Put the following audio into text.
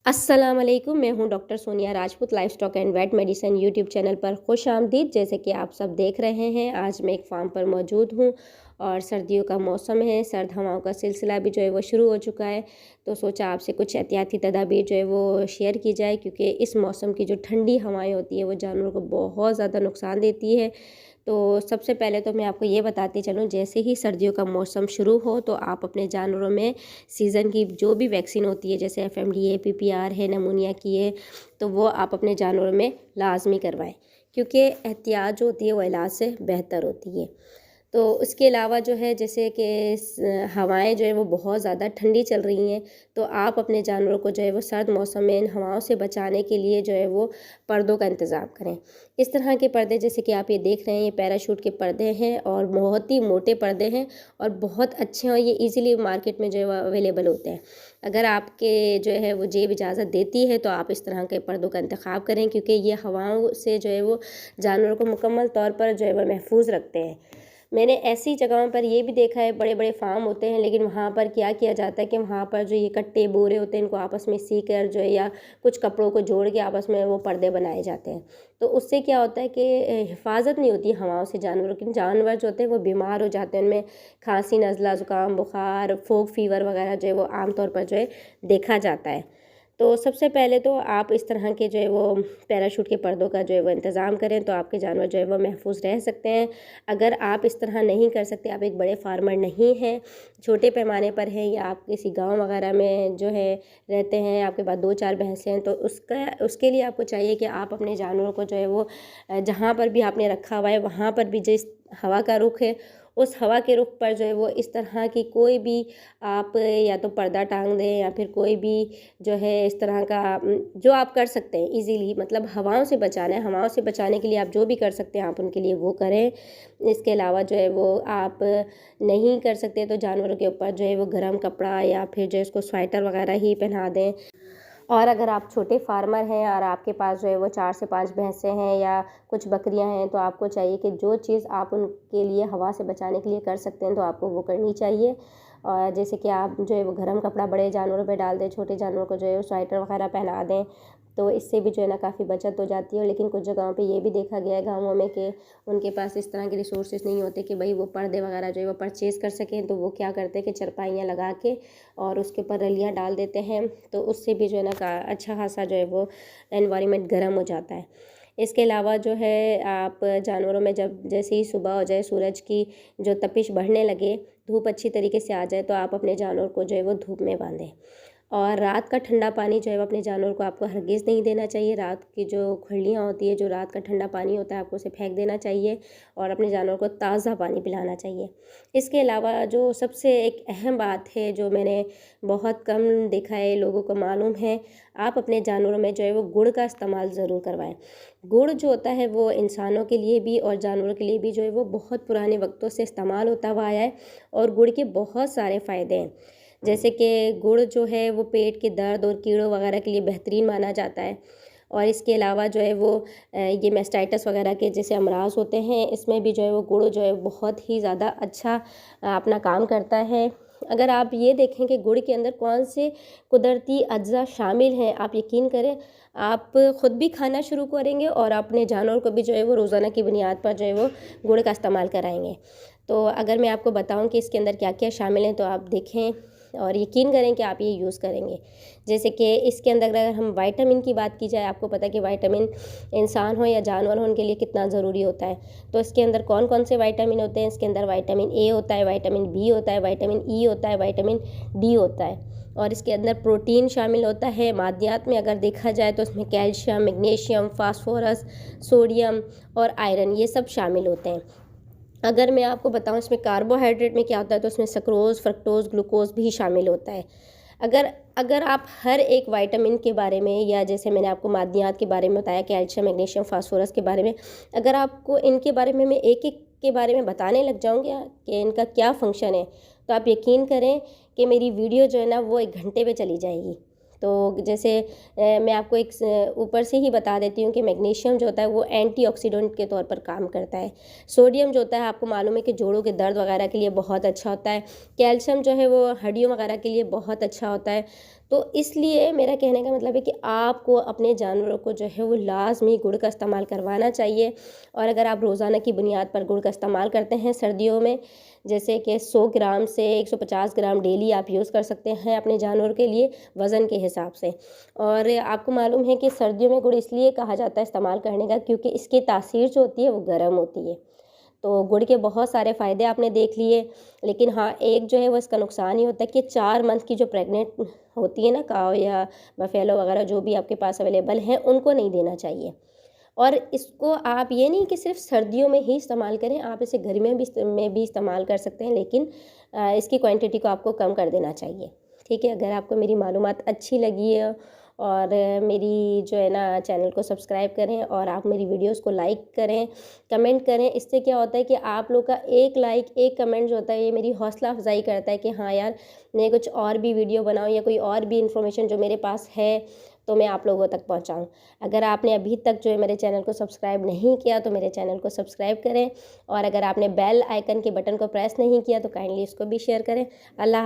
अस्सलाम वालेकुम। मैं हूं doctor Sonia Rajput. Livestock and vet medicine YouTube channel पर खुश आमदीद। जैसे कि आप सब देख रहे हैं, आज मैं एक फार्म पर मौजूद हूं और सर्दियों का मौसम है, सर्द हवाओं का सिलसिला भी जो है वो शुरू हो चुका है। तो सोचा आपसे कुछ एहतियाती तदाबीर जो है वो शेयर की जाए, क्योंकि इस मौसम की जो ठंडी हवाएँ होती है वो जानवरों को बहुत ज़्यादा नुकसान देती है। तो सबसे पहले तो मैं आपको ये बताती चलूँ, जैसे ही सर्दियों का मौसम शुरू हो तो आप अपने जानवरों में सीज़न की जो भी वैक्सीन होती है, जैसे एफएमडीए, पीपीआर है, निमोनिया की है, तो वो आप अपने जानवरों में लाजमी करवाएं, क्योंकि एहतियात जो होती है वो इलाज से बेहतर होती है। तो उसके अलावा जो है, जैसे कि हवाएं जो है वो बहुत ज़्यादा ठंडी चल रही हैं, तो आप अपने जानवरों को जो है वो सर्द मौसम में इन हवाओं से बचाने के लिए जो है वो पर्दों का इंतज़ाम करें। इस तरह के पर्दे, जैसे कि आप ये देख रहे हैं, ये पैराशूट के पर्दे हैं और बहुत ही मोटे पर्दे हैं और बहुत अच्छे हैं, और ये ईज़िली मार्केट में जो है वो अवेलेबल होते हैं। अगर आपके जो है वो जेब इजाज़त देती है तो आप इस तरह के पर्दों का इंतखाब करें, क्योंकि ये हवाओं से जो है वो जानवरों को मुकम्मल तौर पर जो है वो महफूज रखते हैं। मैंने ऐसी जगहों पर ये भी देखा है, बड़े बड़े फार्म होते हैं, लेकिन वहाँ पर क्या किया जाता है कि वहाँ पर जो ये कट्टे बोरे होते हैं, इनको आपस में सी कर जो है, या कुछ कपड़ों को जोड़ के आपस में वो पर्दे बनाए जाते हैं। तो उससे क्या होता है कि हिफाजत नहीं होती हवाओं से जानवरों की। जानवर जो होते हैं वो बीमार हो जाते हैं, उनमें खांसी, नज़ला, ज़ुकाम, बुखार, फोक फीवर वगैरह जो है वो आमतौर पर जो है देखा जाता है। तो सबसे पहले तो आप इस तरह के जो है वो पैराशूट के पर्दों का जो है वो इंतज़ाम करें, तो आपके जानवर जो है वो महफूज रह सकते हैं। अगर आप इस तरह नहीं कर सकते, आप एक बड़े फार्मर नहीं हैं, छोटे पैमाने पर हैं, या आप किसी गांव वगैरह में जो है रहते हैं, आपके पास 2-4 भैंसें हैं, तो उसके लिए आपको चाहिए कि आप अपने जानवरों को जो है वो जहाँ पर भी आपने रखा हुआ है वहाँ पर भी जिस हवा का रुख है, उस हवा के रुख पर जो है वो इस तरह की कोई भी आप या तो पर्दा टांग दें, या फिर कोई भी जो है इस तरह का जो आप कर सकते हैं इजीली, मतलब हवाओं से बचाना है, हवाओं से बचाने के लिए आप जो भी कर सकते हैं आप उनके लिए वो करें। इसके अलावा जो है वो आप नहीं कर सकते तो जानवरों के ऊपर जो है वो गर्म कपड़ा या फिर जो है उसको स्वेटर वगैरह ही पहना दें। और अगर आप छोटे फार्मर हैं और आपके पास जो है वो 4 से 5 भैंसें हैं या कुछ बकरियां हैं, तो आपको चाहिए कि जो चीज़ आप उनके लिए हवा से बचाने के लिए कर सकते हैं तो आपको वो करनी चाहिए। और जैसे कि आप जो है वो गर्म कपड़ा बड़े जानवरों पे डाल दें, छोटे जानवरों को जो है वो स्वेटर वगैरह पहना दें, तो इससे भी जो है ना काफ़ी बचत हो जाती है। लेकिन कुछ जगहों पे ये भी देखा गया है गाँवों में कि उनके पास इस तरह के रिसोर्सेज नहीं होते कि भाई वो पर्दे वगैरह जो है वो परचेज़ कर सकें, तो वो क्या करते हैं कि चरपाइयाँ लगा के और उसके ऊपर रलियाँ डाल देते हैं, तो उससे भी जो है ना अच्छा खासा जो है वो एनवायरनमेंट गर्म हो जाता है। इसके अलावा जो है आप जानवरों में जब जैसे ही सुबह हो जाए, सूरज की जो तपिश बढ़ने लगे, धूप अच्छी तरीके से आ जाए, तो आप अपने जानवर को जो है वो धूप में बांधें। और रात का ठंडा पानी जो है वो अपने जानवर को आपको हरगिज़ नहीं देना चाहिए। रात की जो खड़लियाँ होती है, जो रात का ठंडा पानी होता है, आपको उसे फेंक देना चाहिए और अपने जानवर को ताज़ा पानी पिलाना चाहिए। इसके अलावा जो सबसे एक अहम बात है, जो मैंने बहुत कम देखा है, लोगों को मालूम है, आप अपने जानवरों में जो है वो गुड़ का इस्तेमाल ज़रूर करवाएं। गुड़ जो होता है वो इंसानों के लिए भी और जानवरों के लिए भी जो है वो बहुत पुराने वक्तों से इस्तेमाल होता हुआ आया है, और गुड़ के बहुत सारे फ़ायदे हैं। जैसे कि गुड़ जो है वो पेट के दर्द और कीड़ों वगैरह के लिए बेहतरीन माना जाता है। और इसके अलावा जो है वो ये मेस्टाइटिस वगैरह के जैसे अमराज होते हैं, इसमें भी जो है वो गुड़ जो है बहुत ही ज़्यादा अच्छा अपना काम करता है। अगर आप ये देखें कि गुड़ के अंदर कौन से कुदरती अज्जा शामिल हैं, आप यकीन करें आप ख़ुद भी खाना शुरू करेंगे और अपने जानवर को भी जो है वो रोज़ाना की बुनियाद पर जो है वो गुड़ का इस्तेमाल कराएंगे। तो अगर मैं आपको बताऊं कि इसके अंदर क्या क्या शामिल हैं, तो आप देखें और यकीन करें कि आप ये यूज़ करेंगे। जैसे कि इसके अंदर अगर हम विटामिन की बात की जाए, आपको पता है कि विटामिन इंसान हो या जानवर हो उनके लिए कितना ज़रूरी होता है। तो इसके अंदर कौन कौन से विटामिन होते हैं? इसके अंदर विटामिन ए होता है, विटामिन बी होता है, विटामिन ई होता है, विटामिन डी होता है, और इसके अंदर प्रोटीन शामिल होता है। मादनियात में अगर देखा जाए तो इसमें कैल्शियम, मैग्नीशियम, फास्फोरस, सोडियम और आयरन, ये सब शामिल होते हैं। अगर मैं आपको बताऊं इसमें कार्बोहाइड्रेट में क्या होता है, तो इसमें सक्रोज़, फ्रक्टोज़, ग्लूकोज़ भी शामिल होता है। अगर अगर आप हर एक विटामिन के बारे में, या जैसे मैंने आपको मादनियात के बारे में बताया, कैल्शियम, मैग्नीशियम, फास्फोरस के बारे में, अगर आपको इनके बारे में मैं एक एक के बारे में बताने लग जाऊँगी कि इनका क्या फ़ंक्शन है, तो आप यकीन करें कि मेरी वीडियो जो है ना वो 1 घंटे पे चली जाएगी। तो जैसे मैं आपको एक ऊपर से ही बता देती हूँ कि मैग्नीशियम जो होता है वो एंटीऑक्सीडेंट के तौर पर काम करता है। सोडियम जो होता है आपको मालूम है कि जोड़ों के दर्द वगैरह के लिए बहुत अच्छा होता है। कैल्शियम जो है वो हड्डियों वगैरह के लिए बहुत अच्छा होता है। तो इसलिए मेरा कहने का मतलब है कि आपको अपने जानवरों को जो है वो लाज़मी गुड़ का इस्तेमाल करवाना चाहिए। और अगर आप रोज़ाना की बुनियाद पर गुड़ का इस्तेमाल करते हैं सर्दियों में, जैसे कि 100 ग्राम से 150 ग्राम डेली आप यूज़ कर सकते हैं अपने जानवर के लिए वज़न के हिसाब से। और आपको मालूम है कि सर्दियों में गुड़ इसलिए कहा जाता है इस्तेमाल करने का, क्योंकि इसकी तासीर जो होती है वो गर्म होती है। तो गुड़ के बहुत सारे फ़ायदे आपने देख लिए, लेकिन हाँ, एक जो है वो इसका नुकसान ये होता है कि 4 मंथ की जो प्रेग्नेंट होती है ना काऊ या बफेलो वगैरह जो भी आपके पास अवेलेबल हैं, उनको नहीं देना चाहिए। और इसको आप ये नहीं कि सिर्फ सर्दियों में ही इस्तेमाल करें, आप इसे गर्मियों में भी इस्तेमाल कर सकते हैं, लेकिन इसकी क्वांटिटी को आपको कम कर देना चाहिए। ठीक है, अगर आपको मेरी मालूमात अच्छी लगी है और मेरी जो है ना चैनल को सब्सक्राइब करें और आप मेरी वीडियोस को लाइक करें, कमेंट करें। इससे क्या होता है कि आप लोग का एक लाइक, एक कमेंट जो होता है, ये मेरी हौसला अफजाई करता है कि हाँ यार, मैं कुछ और भी वीडियो बनाऊँ या कोई और भी इन्फॉर्मेशन जो मेरे पास है तो मैं आप लोगों तक पहुंचाऊं। अगर आपने अभी तक जो है मेरे चैनल को सब्सक्राइब नहीं किया तो मेरे चैनल को सब्सक्राइब करें, और अगर आपने बेल आइकन के बटन को प्रेस नहीं किया तो काइंडली इसको भी शेयर करें। अल्लाह